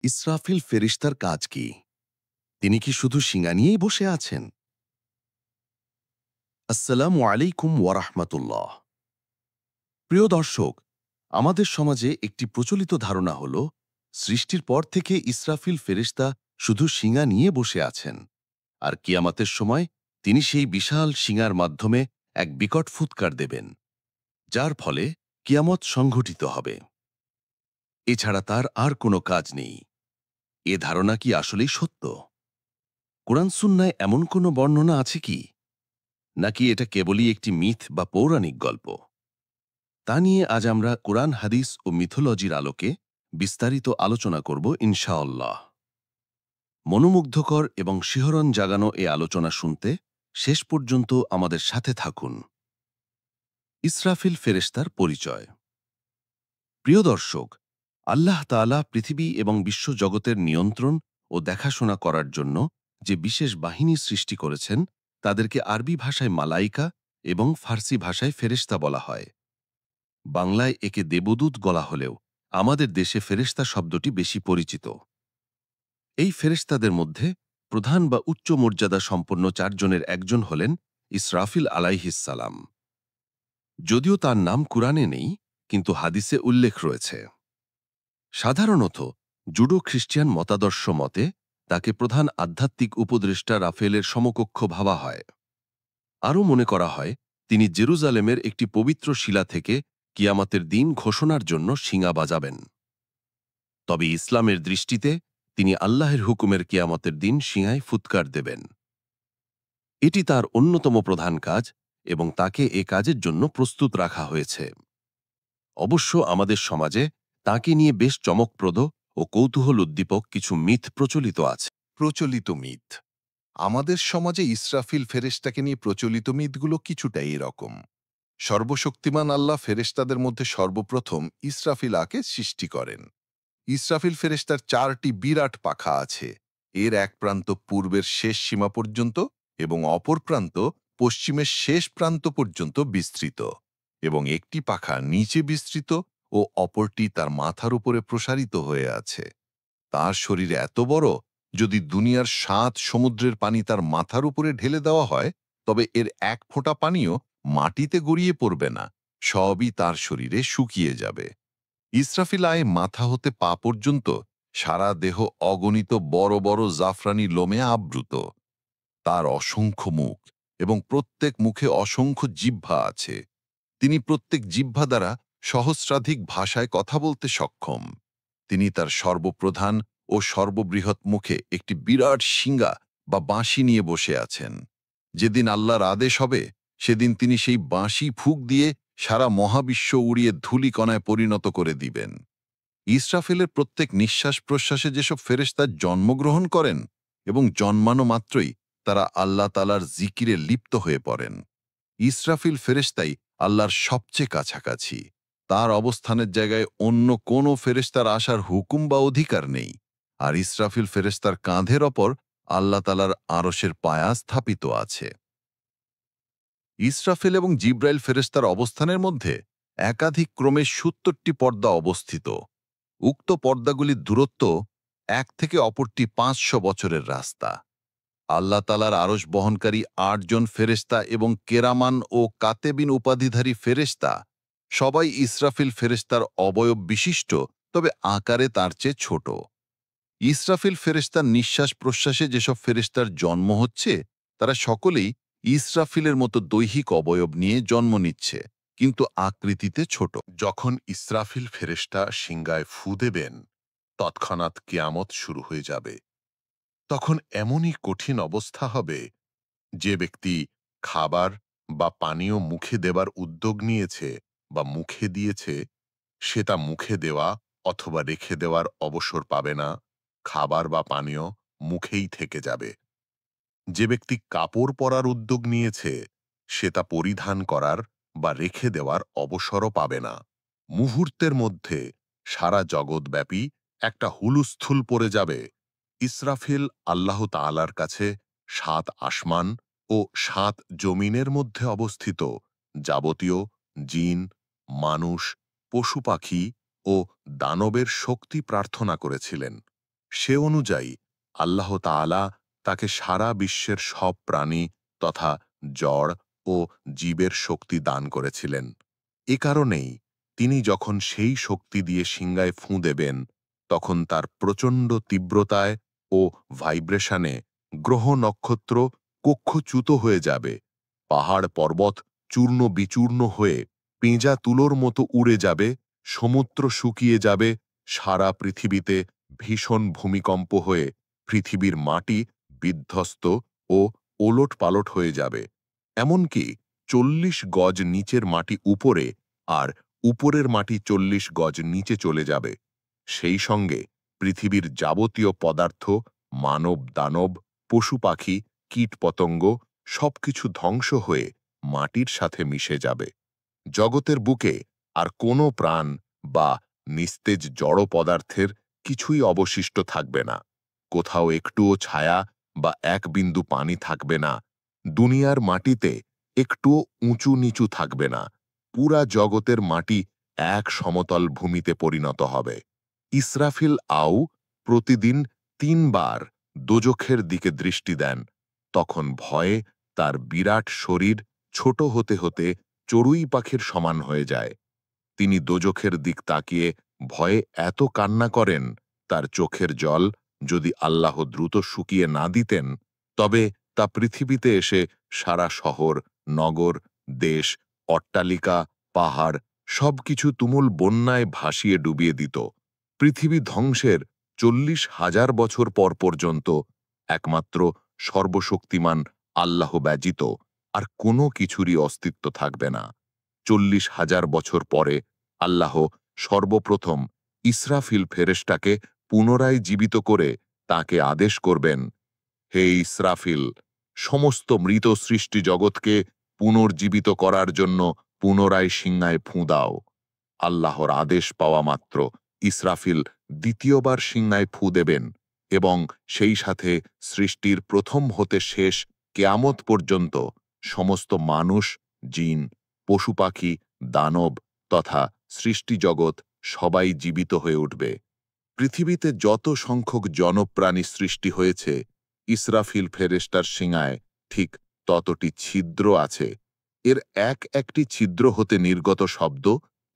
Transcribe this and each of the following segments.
ইসরাফিল ফেরেশতার কাজ কি? তিনি কি শুধু শিঙা নিয়েই বসে আছেন? আসসালামু আলাইকুম ওয়ারাহমাতুল্লাহ। প্রিয় দর্শক, আমাদের সমাজে একটি প্রচলিত ধারণা হল সৃষ্টির পর থেকে ইসরাফিল ফেরেশতা শুধু শিঙা নিয়ে বসে আছেন, আর কিয়ামতের সময় তিনি সেই বিশাল শিঙার মাধ্যমে এক বিকট ফুৎকার দেবেন, যার ফলে কিয়ামত সংঘটিত হবে। এছাড়া তার আর কোনো কাজ নেই। এ ধারণা কি আসলেই সত্য? কোরআন সুন্নায় এমন কোনো বর্ণনা আছে কি, নাকি এটা কেবলই একটি মিথ বা পৌরাণিক গল্প? তা নিয়ে আজ আমরা কোরআন, হাদিস ও মিথোলজির আলোকে বিস্তারিত আলোচনা করব ইনশাআল্লাহ। মনোমুগ্ধকর এবং শিহরণ জাগানো এ আলোচনা শুনতে শেষ পর্যন্ত আমাদের সাথে থাকুন। ইসরাফিল ফেরেশতার পরিচয়। প্রিয় দর্শক, আল্লাহ তাআলা পৃথিবী এবং বিশ্বজগতের নিয়ন্ত্রণ ও দেখাশোনা করার জন্য যে বিশেষ বাহিনী সৃষ্টি করেছেন, তাদেরকে আরবি ভাষায় মালাইকা এবং ফার্সি ভাষায় ফেরেশতা বলা হয়। বাংলায় একে দেবদূত বলা হলেও আমাদের দেশে ফেরেশতা শব্দটি বেশি পরিচিত। এই ফেরেশতাদের মধ্যে প্রধান বা উচ্চ মর্যাদা সম্পন্ন চারজনের একজন হলেন ইসরাফিল আলাইহিসসালাম। যদিও তার নাম কুরআনে নেই, কিন্তু হাদিসে উল্লেখ রয়েছে। সাধারণত জুডো খ্রিস্টিয়ান মতাদর্শ মতে তাকে প্রধান আধ্যাত্মিক উপদেষ্টা রাফেলের সমকক্ষ ভাবা হয়। আরও মনে করা হয় তিনি জেরুজালেমের একটি পবিত্র শিলা থেকে কিয়ামতের দিন ঘোষণার জন্য শিঙা বাজাবেন। তবে ইসলামের দৃষ্টিতে তিনি আল্লাহের হুকুমের কিয়ামতের দিন শিঙায় ফুৎকার দেবেন। এটি তার অন্যতম প্রধান কাজ এবং তাকে এ কাজের জন্য প্রস্তুত রাখা হয়েছে। অবশ্য আমাদের সমাজে তাকে নিয়ে বেশ চমকপ্রদ ও কৌতূহল উদ্দীপক কিছু মিথ প্রচলিত আছে। প্রচলিত মিথ। আমাদের সমাজে ইসরাফিল ফেরেশতাকে নিয়ে প্রচলিত মিথগুলো কিছুটা এরকম। সর্বশক্তিমান আল্লাহ ফেরেশতাদের মধ্যে সর্বপ্রথম ইসরাফিলাকে সৃষ্টি করেন। ইসরাফিল ফেরেশতার 4টি বিরাট পাখা আছে। এর এক প্রান্ত পূর্বের শেষ সীমা পর্যন্ত এবং অপর প্রান্ত পশ্চিমের শেষ প্রান্ত পর্যন্ত বিস্তৃত, এবং একটি পাখা নিচে বিস্তৃত ও অপরটি তার মাথার উপরে প্রসারিত হয়ে আছে। তার শরীর এত বড়, যদি দুনিয়ার 7 সমুদ্রের পানি তার মাথার উপরে ঢেলে দেওয়া হয়, তবে এর এক ফোঁটা পানিও মাটিতে গড়িয়ে পড়বে না, সবই তার শরীরে শুকিয়ে যাবে। ইসরাফিল মাথা হতে পা পর্যন্ত সারা দেহ অগণিত বড় বড় জাফরানি লোমে আবৃত। তার অসংখ্য মুখ এবং প্রত্যেক মুখে অসংখ্য জিহ্বা আছে। তিনি প্রত্যেক জিহ্বা দ্বারা সহস্রাধিক ভাষায় কথা বলতে সক্ষম। তিনি তার সর্বপ্রধান ও সর্ববৃহৎ মুখে একটি বিরাট শিঙ্গা বা বাঁশি নিয়ে বসে আছেন। যেদিন আল্লাহর আদেশ হবে, সেদিন তিনি সেই বাঁশি ফুঁক দিয়ে সারা মহাবিশ্ব উড়িয়ে ধূলিকণায় পরিণত করে দিবেন। ইসরাফিলের প্রত্যেক নিঃশ্বাস প্রশ্বাসে যেসব ফেরেশতা জন্মগ্রহণ করেন এবং জন্মানো মাত্রই তারা আল্লাহ তাআলার জিকিরে লিপ্ত হয়ে পড়েন। ইসরাফিল ফেরেশতাই আল্লাহর সবচেয়ে কাছাকাছি। তার অবস্থানের জায়গায় অন্য কোনো ফেরেশতার আসার হুকুম বা অধিকার নেই। আর ইসরাফিল ফেরেশতার কাঁধের ওপর আল্লাহ তাআলার আরশের পায়া স্থাপিত আছে। ইসরাফিল এবং জিব্রাইল ফেরেশতার অবস্থানের মধ্যে একাধিক ক্রমে 70টি পর্দা অবস্থিত। উক্ত পর্দাগুলির দূরত্ব এক থেকে অপরটি 500 বছরের রাস্তা। আল্লাহ তাআলার আরশ বহনকারী 8 জন ফেরেশতা এবং কেরামান ও কাতেবিন উপাধিধারী ফেরেশতা সবাই ইসরাফিল ফেরেশতার অবয়ব বিশিষ্ট, তবে আকারে তার চেয়ে ছোট। ইসরাফিল ফেরেশতার নিঃশ্বাস প্রশ্বাসে যেসব ফেরেশতার জন্ম হচ্ছে, তারা সকলেই ইসরাফিলের মতো দৈহিক অবয়ব নিয়ে জন্ম নিচ্ছে, কিন্তু আকৃতিতে ছোট। যখন ইসরাফিল ফেরেশতা শিঙ্গায় ফু দেবেন, তৎক্ষণাৎ কিয়ামত শুরু হয়ে যাবে। তখন এমনই কঠিন অবস্থা হবে, যে ব্যক্তি খাবার বা পানীয় মুখে দেবার উদ্যোগ নিয়েছে বা মুখে দিয়েছে, সে তা মুখে দেওয়া অথবা রেখে দেওয়ার অবসর পাবে না। খাবার বা পানীয় মুখেই থেকে যাবে। যে ব্যক্তি কাপড় পরার উদ্যোগ নিয়েছে, সে তা পরিধান করার বা রেখে দেওয়ার অবসরও পাবে না। মুহূর্তের মধ্যে সারা জগৎব্যাপী একটা হুলুস্থুল পড়ে যাবে। ইসরাফিল আল্লাহ তাআলার কাছে 7 আসমান ও 7 জমিনের মধ্যে অবস্থিত যাবতীয় জিন, মানুষ, পশু পাখি ও দানবের শক্তি প্রার্থনা করেছিলেন। সে অনুযায়ী আল্লাহ তাআলা তাকে সারা বিশ্বের সব প্রাণী তথা জড় ও জীবের শক্তি দান করেছিলেন। এ কারণেই তিনি যখন সেই শক্তি দিয়ে সিংগায় ফুঁ দেবেন, তখন তার প্রচণ্ড তীব্রতায় ও ভাইব্রেশনে গ্রহ নক্ষত্র কক্ষচ্যুত হয়ে যাবে, পাহাড় পর্বত চূর্ণ বিচূর্ণ হয়ে পেঁজা তুলোর মতো উড়ে যাবে, সমুদ্র শুকিয়ে যাবে, সারা পৃথিবীতে ভীষণ ভূমিকম্প হয়ে পৃথিবীর মাটি বিধ্বস্ত ও ওলটপালট হয়ে যাবে। এমনকি ৪০ গজ নিচের মাটি উপরে আর উপরের মাটি ৪০ গজ নিচে চলে যাবে। সেই সঙ্গে পৃথিবীর যাবতীয় পদার্থ, মানব দানব, পশু পাখি, কীট পতঙ্গ সবকিছু ধ্বংস হয়ে মাটির সাথে মিশে যাবে। জগতের বুকে আর কোনো প্রাণ বা নিস্তেজ জড় পদার্থের কিছুই অবশিষ্ট থাকবে না। কোথাও একটুও ছায়া বা এক বিন্দু পানি থাকবে না। দুনিয়ার মাটিতে একটুও উঁচু নিচু থাকবে না। পুরা জগতের মাটি এক সমতল ভূমিতে পরিণত হবে। ইসরাফিল আউ প্রতিদিন ৩ বার দোজখের দিকে দৃষ্টি দেন। তখন ভয়ে তার বিরাট শরীর ছোট হতে হতে চড়ুই পাখির সমান হয়ে যায়। তিনি দোজখের দিক তাকিয়ে ভয়ে এত কান্না করেন, তার চোখের জল যদি আল্লাহ দ্রুত শুকিয়ে না দিতেন, তবে তা পৃথিবীতে এসে সারা শহর, নগর, দেশ, অট্টালিকা, পাহাড় সবকিছু তুমুল বন্যায় ভাসিয়ে ডুবিয়ে দিত। পৃথিবী ধ্বংসের ৪০,০০০ বছর পর পর্যন্ত একমাত্র সর্বশক্তিমান আল্লাহ ব্যতীত আর কোনো কিছুরই অস্তিত্ব থাকবে না। ৪০,০০০ বছর পরে আল্লাহ সর্বপ্রথম ইসরাফিল ফেরেশতাকে পুনরায় জীবিত করে তাকে আদেশ করবেন, হে ইসরাফিল, সমস্ত মৃত সৃষ্টি জগৎকে পুনর্জীবিত করার জন্য পুনরায় সিংহায় ফুঁ দাও। আল্লাহর আদেশ পাওয়া মাত্র ইসরাফিল দ্বিতীয়বার সিংহায় ফুঁ দেবেন এবং সেই সাথে সৃষ্টির প্রথম হতে শেষ কেয়ামত পর্যন্ত সমস্ত মানুষ, জিন, পশু পাখি, দানব তথা সৃষ্টিজগৎ সবাই জীবিত হয়ে উঠবে। পৃথিবীতে যত সংখ্যক জনপ্রাণী সৃষ্টি হয়েছে, ইসরাফিল ফেরেশতার সিংহায় ঠিক ততটি ছিদ্র আছে। এর এক একটি ছিদ্র হতে নির্গত শব্দ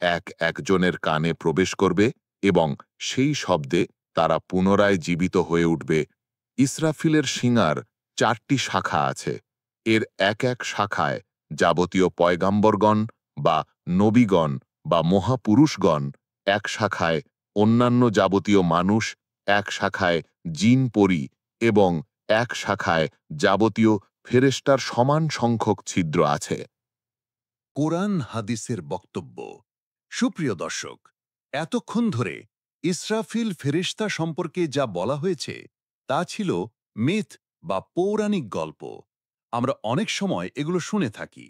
এক একজনের কানে প্রবেশ করবে এবং সেই শব্দে তারা পুনরায় জীবিত হয়ে উঠবে। ইসরাফিলের সিংহার ৪টি শাখা আছে। এর এক এক শাখায় যাবতীয় পয়গাম্বরগণ বা নবীগণ বা মহাপুরুষগণ, এক শাখায় অন্যান্য যাবতীয় মানুষ, এক শাখায় জিন পরী এবং এক শাখায় যাবতীয় ফেরেশতার সমান সংখ্যক ছিদ্র আছে। কোরআন হাদিসের বক্তব্য। সুপ্রিয় দর্শক, এতক্ষণ ধরে ইসরাফিল ফেরেশতা সম্পর্কে যা বলা হয়েছে তা ছিল মিথ বা পৌরাণিক গল্প। আমরা অনেক সময় এগুলো শুনে থাকি,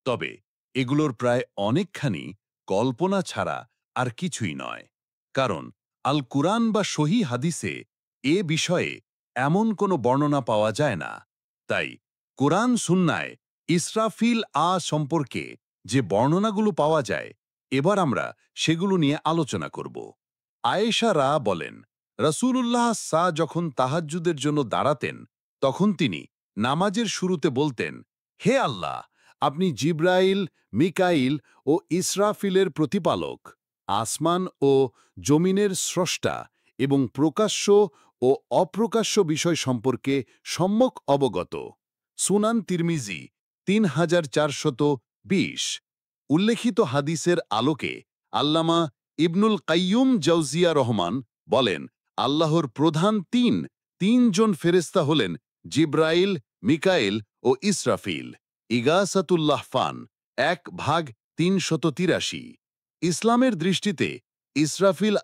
তবে এগুলোর প্রায় অনেকখানি কল্পনা ছাড়া আর কিছুই নয়। কারণ আল কুরআন বা সহি হাদিসে এ বিষয়ে এমন কোনো বর্ণনা পাওয়া যায় না। তাই কুরআন সুন্নায় ইসরাফিল সম্পর্কে যে বর্ণনাগুলো পাওয়া যায়, এবার আমরা সেগুলো নিয়ে আলোচনা করব। আয়েশা বলেন, রাসূলুল্লাহ যখন তাহাজ্জুদের জন্য দাঁড়াতেন, তখন তিনি নামাজের শুরুতে বলতেন, হে আল্লাহ, আপনি জিব্রাইল, মিকাইল ও ইসরাফিলের প্রতিপালক, আসমান ও জমিনের স্রষ্টা এবং প্রকাশ্য ও অপ্রকাশ্য বিষয় সম্পর্কে সম্যক অবগত। সুনান তিরমিজি ৩৪২০। উল্লেখিত হাদিসের আলোকে আল্লামা ইবনুল কাইয়ুম জাওজিয়া রহমান বলেন, আল্লাহর প্রধান তিনজন ফেরেশতা হলেন জিব্রাইল, মিকাইল ও ইসরাফিল। ইগাসাতুল্লাহ ফান ১/৩৮৩। ইসলামের দৃষ্টিতে ইসরাফিল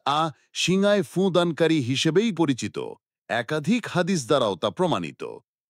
সিংহায় ফুঁ দানকারী হিসেবেই পরিচিত। একাধিক হাদিস দ্বারাও তা প্রমাণিত।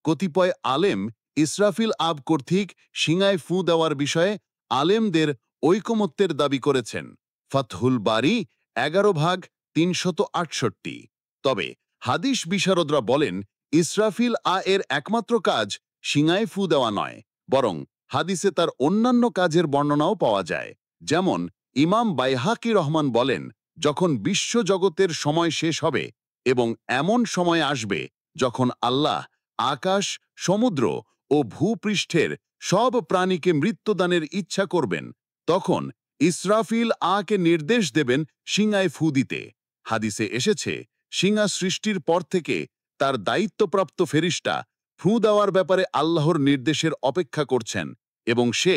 কতিপয় আলেম ইসরাফিল কর্তৃক সিংহায় ফুঁ দেওয়ার বিষয়ে আলেমদের ঐকমত্যের দাবি করেছেন। ফাতহুল বারি ১১/৩৬৮। তবে হাদিস বিশারদরা বলেন, ইসরাফিল এর একমাত্র কাজ সিংহায় ফুঁ দেওয়া নয়, বরং হাদিসে তার অন্যান্য কাজের বর্ণনাও পাওয়া যায়। যেমন ইমাম বাইহাকি রহমান বলেন, যখন বিশ্বজগতের সময় শেষ হবে এবং এমন সময় আসবে যখন আল্লাহ আকাশ, সমুদ্র ও ভূপৃষ্ঠের সব প্রাণীকে মৃত্যুদানের ইচ্ছা করবেন। তখন ইসরাফিল আকে নির্দেশ দেবেন সিংহায় ফু দিতে। হাদিসে এসেছে, সিংহা সৃষ্টির পর থেকে তার দায়িত্বপ্রাপ্ত ফেরিস্তা ফু দেওয়ার ব্যাপারে আল্লাহর নির্দেশের অপেক্ষা করছেন এবং সে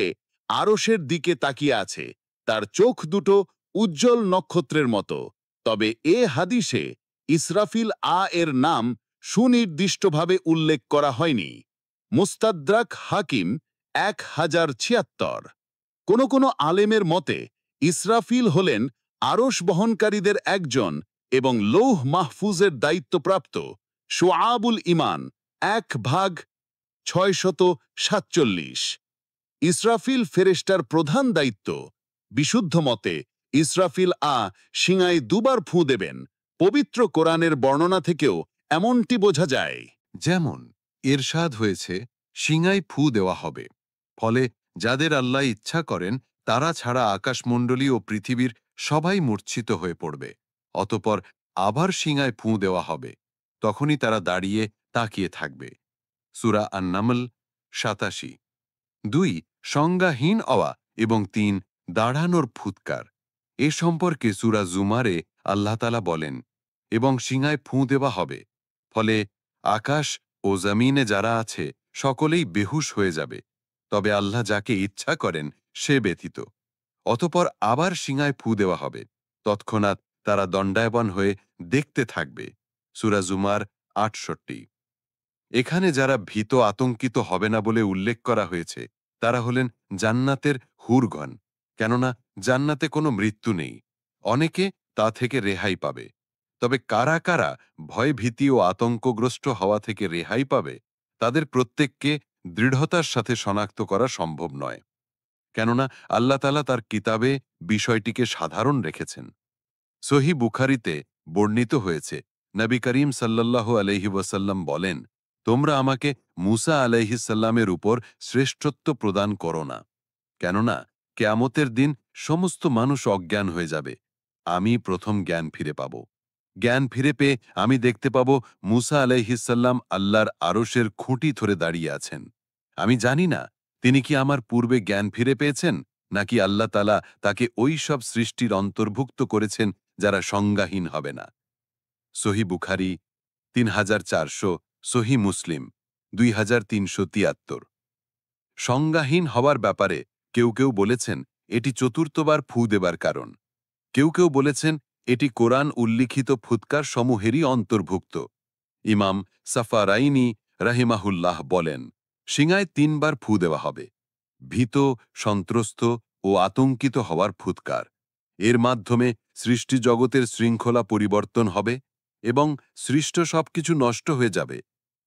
আরশের দিকে তাকিয়ে আছে, তার চোখ দুটো উজ্জ্বল নক্ষত্রের মতো। তবে এ হাদিসে ইসরাফিল এর নাম সুনির্দিষ্টভাবে উল্লেখ করা হয়নি। মুস্তাদ্রাক হাকিম 1076। কোনো আলেমের মতে ইসরাফিল হলেন আরশ বহনকারীদের একজন এবং লৌহ মাহফুজের দায়িত্বপ্রাপ্ত শুআবুল ঈমান 1/647। ইসরাফিল ফেরেশতার প্রধান দায়িত্ব। বিশুদ্ধ মতে ইসরাফিল সিংহায় দুবার ফু দেবেন। পবিত্র কোরআনের বর্ণনা থেকেও এমনটি বোঝা যায়। যেমন এরশাদ হয়েছে, সিংহায় ফু দেওয়া হবে, ফলে যাদের আল্লাহ ইচ্ছা করেন তারা ছাড়া আকাশমণ্ডলী ও পৃথিবীর সবাই মূর্ছিত হয়ে পড়বে। অতপর আবার সিংহায় ফু দেওয়া হবে, তখনই তারা দাঁড়িয়ে তাকিয়ে থাকবে। সূরা আন-নামল 87। 2 সংজ্ঞাহীন হওয়া এবং 3 দাঁড়ানোর ফুৎকার। এ সম্পর্কে সূরা জুমারে আল্লাহ তাআলা বলেন, এবং সিংহায় ফু দেওয়া হবে, ফলে আকাশ ও জমিনে যারা আছে সকলেই বেহুশ হয়ে যাবে, তবে আল্লাহ যাকে ইচ্ছা করেন সে ব্যতীত। অতপর আবার সিংহায় ফু দেওয়া হবে, তৎক্ষণাৎ তারা দণ্ডায়মান হয়ে দেখতে থাকবে। সূরা জুমার 68। এখানে যারা ভীত আতঙ্কিত হবে না বলে উল্লেখ করা হয়েছে তারা হলেন জান্নাতের হুরগণ, কেননা জান্নাতে কোনো মৃত্যু নেই। অনেকে তা থেকে রেহাই পাবে। তবে কারা কারা ভয়ভীতি ও আতঙ্কগ্রস্ত হওয়া থেকে রেহাই পাবে তাদের প্রত্যেককে দৃঢ়তার সাথে শনাক্ত করা সম্ভব নয়, কেননা আল্লাহ তাআলা তার কিতাবে বিষয়টিকে সাধারণ রেখেছেন। সহিহ বুখারীতে বর্ণিত হয়েছে, নবী করিম সাল্লাল্লাহু আলাইহি ওয়াসাল্লাম বলেন, তোমরা আমাকে মূসা আলাইহিসসালামের উপর শ্রেষ্ঠত্ব প্রদান করো না, কেননা কিয়ামতের দিন সমস্ত মানুষ অজ্ঞান হয়ে যাবে, আমি প্রথম জ্ঞান ফিরে পাব। জ্ঞান ফিরে পেয়ে আমি দেখতে পাব মূসা আলাইহিসসালাম আল্লাহর আরশের খুঁটি ধরে দাঁড়িয়ে আছেন। আমি জানি না তিনি কি আমার পূর্বে জ্ঞান ফিরে পেয়েছেন নাকি আল্লাহ তাআলা তাকে ওই সব সৃষ্টির অন্তর্ভুক্ত করেছেন যারা সংজ্ঞাহীন হবে না। সহিহ বুখারী 3400, সহিহ মুসলিম 2373। সংজ্ঞাহীন হওয়ার ব্যাপারে কেউ কেউ বলেছেন এটি চতুর্থবার ফু দেবার কারণ। কেউ কেউ বলেছেন এটি কোরআন উল্লিখিত ফুৎকার সমূহেরই অন্তর্ভুক্ত। ইমাম সাফারাইনি রাহিমাহুল্লাহ বলেন, সিংহায় 3 বার ফু দেওয়া হবে। ভীত, সন্ত্রস্ত ও আতঙ্কিত হওয়ার ফুৎকার। এর মাধ্যমে সৃষ্টি জগতের শৃঙ্খলা পরিবর্তন হবে এবং সৃষ্ট সবকিছু নষ্ট হয়ে যাবে।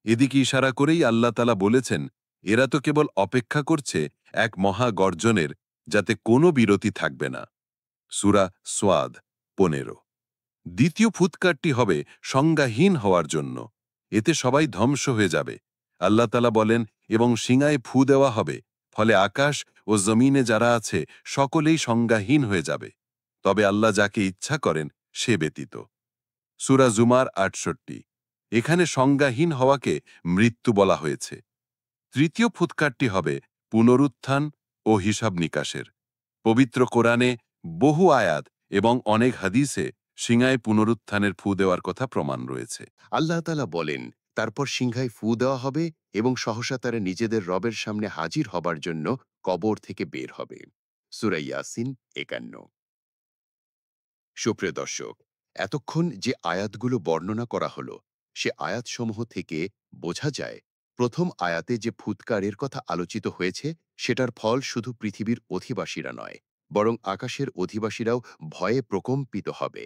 এদিকে ইশারা করেই আল্লাহ তাআলা বলেছেন, এরা তো কেবল অপেক্ষা করছে এক মহা গর্জনের, যাতে কোনো বিরতি থাকবে না। সূরা সোয়াদ 15। দ্বিতীয় ফুৎকারটি হবে সংজ্ঞাহীন হওয়ার জন্য। এতে সবাই ধ্বংস হয়ে যাবে। আল্লাহ তাআলা বলেন, এবং সিংহায় ফু দেওয়া হবে, ফলে আকাশ ও জমিনে যারা আছে সকলেই সংজ্ঞাহীন হয়ে যাবে, তবে আল্লাহ যাকে ইচ্ছা করেন সে ব্যতীত। সূরা জুমার 68। এখানে সংজ্ঞাহীন হওয়াকে মৃত্যু বলা হয়েছে। তৃতীয় ফুৎকারটি হবে পুনরুত্থান ও হিসাব নিকাশের। পবিত্র কোরআনে বহু আয়াত এবং অনেক হাদিসে সিংহায় পুনরুত্থানের ফু দেওয়ার কথা প্রমাণ রয়েছে। আল্লাহ তাআলা বলেন, তারপর সিংহায় ফু দেওয়া হবে এবং সহসা তারা নিজেদের রবের সামনে হাজির হবার জন্য কবর থেকে বের হবে। সূরা ইয়াসিন 51। সুপ্রিয় দর্শক, এতক্ষণ যে আয়াতগুলো বর্ণনা করা হলো সে আয়াতসমূহ থেকে বোঝা যায় প্রথম আয়াতে যে ফুৎকারের কথা আলোচিত হয়েছে সেটার ফল শুধু পৃথিবীর অধিবাসীরা নয়, বরং আকাশের অধিবাসীরাও ভয়ে প্রকম্পিত হবে।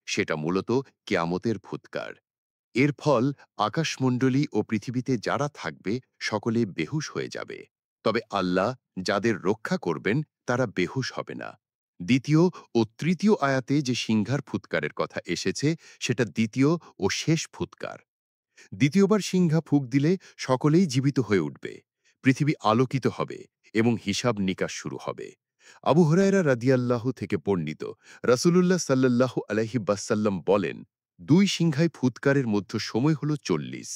সেটা মূলত কিয়ামতের ফুৎকার। এর ফল আকাশমণ্ডলী ও পৃথিবীতে যারা থাকবে সকলে বেহুশ হয়ে যাবে, তবে আল্লাহ যাদের রক্ষা করবেন তারা বেহুশ হবে না। দ্বিতীয় ও তৃতীয় আয়াতে যে সিংহার ফুৎকারের কথা এসেছে সেটা দ্বিতীয় ও শেষ ফুৎকার। দ্বিতীয়বার সিংহা ফুঁক দিলে সকলেই জীবিত হয়ে উঠবে, পৃথিবী আলোকিত হবে এবং হিসাব নিকাশ শুরু হবে। আবু হুরায়রা রাদিয়াল্লাহু থেকে বর্ণিত, রাসূলুল্লাহ সাল্লাল্লাহু আলাইহি ওয়াসাল্লাম বলেন, দুই সিংহায় ফুৎকারের মধ্যে সময় হল 40।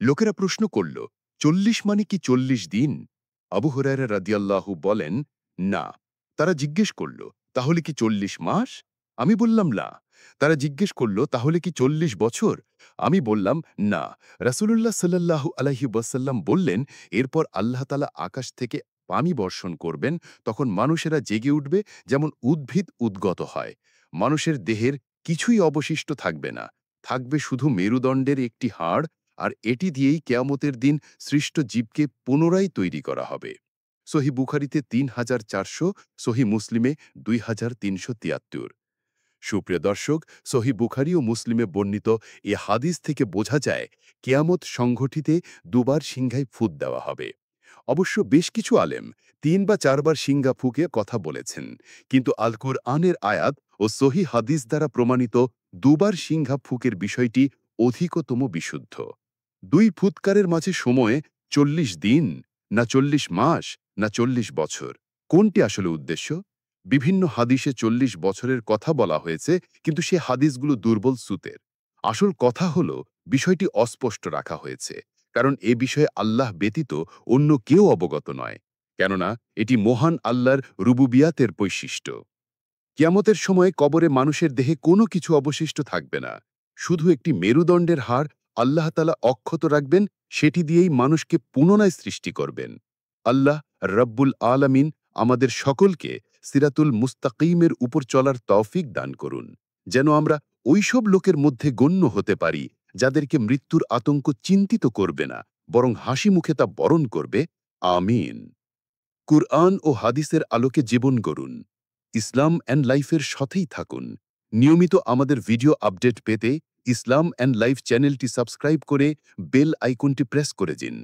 লোকেরা প্রশ্ন করল, 40 মানে কি 40 দিন? আবু হুরায়রা রাদিয়াল্লাহু বলেন, না। তারা জিজ্ঞেস করল, তাহলে কি 40 মাস? আমি বললাম, না। তারা জিজ্ঞেস করল, তাহলে কি 40 বছর? আমি বললাম, না। রাসূলুল্লাহ সাল্লাল্লাহু আলাইহি ওয়াসাল্লাম বললেন, এরপর আল্লাহ তাআলা আকাশ থেকে পানি বর্ষণ করবেন, তখন মানুষেরা জেগে উঠবে যেমন উদ্ভিদ উদ্গত হয়। মানুষের দেহের কিছুই অবশিষ্ট থাকবে না, থাকবে শুধু মেরুদণ্ডের একটি হাড়, আর এটি দিয়েই কিয়ামতের দিন সৃষ্ট জীবকে পুনরায় তৈরি করা হবে। সহি বুখারিতে 3400, সহি মুসলিমে 2373। সুপ্রিয় দর্শক, সহি বুখারি ও মুসলিমে বর্ণিত এ হাদিস থেকে বোঝা যায় কিয়ামত সংঘটিতে দুবার সিংহায় ফুৎ দেওয়া হবে। অবশ্য বেশ কিছু আলেম 3 বা 4 বার সিংহা ফুঁকে কথা বলেছেন, কিন্তু আল কুরআনের আয়াত ও সহি হাদিস দ্বারা প্রমাণিত দুবার সিংহা ফুঁকের বিষয়টি অধিকতম বিশুদ্ধ। দুই ফুৎকারের মাঝে সময়ে 40 দিন, না 40 মাস, না 40 বছর, কোনটি আসলে উদ্দেশ্য? বিভিন্ন হাদিসে 40 বছরের কথা বলা হয়েছে, কিন্তু সে হাদিসগুলো দুর্বল সূতের। আসল কথা হল বিষয়টি অস্পষ্ট রাখা হয়েছে, কারণ এ বিষয়ে আল্লাহ ব্যতীত অন্য কেউ অবগত নয়, কেননা এটি মহান আল্লাহর রুবুবিয়াতের বৈশিষ্ট্য। কিয়ামতের সময় কবরে মানুষের দেহে কোনো কিছু অবশিষ্ট থাকবে না, শুধু একটি মেরুদণ্ডের হাড় আল্লাহ তাআলা অক্ষত রাখবেন, সেটি দিয়েই মানুষকে পুনরায় সৃষ্টি করবেন। আল্লাহ রব্বুল আলামিন আমাদের সকলকে সিরাতুল মুস্তাকিমের উপর চলার তৌফিক দান করুন, যেন আমরা ওইসব লোকের মধ্যে গণ্য হতে পারি যাদেরকে মৃত্যুর আতঙ্ক চিন্তিত করবে না, বরং হাসি মুখে তা বরণ করবে। আমিন। কুরআন ও হাদিসের আলোকে জীবন গড়ুন। ইসলাম অ্যান্ড লাইফের সাথেই থাকুন। নিয়মিত আমাদের ভিডিও আপডেট পেতে ইসলাম অ্যান্ড লাইফ চ্যানেলটি সাবস্ক্রাইব করে বেল আইকনটি প্রেস করে দিন।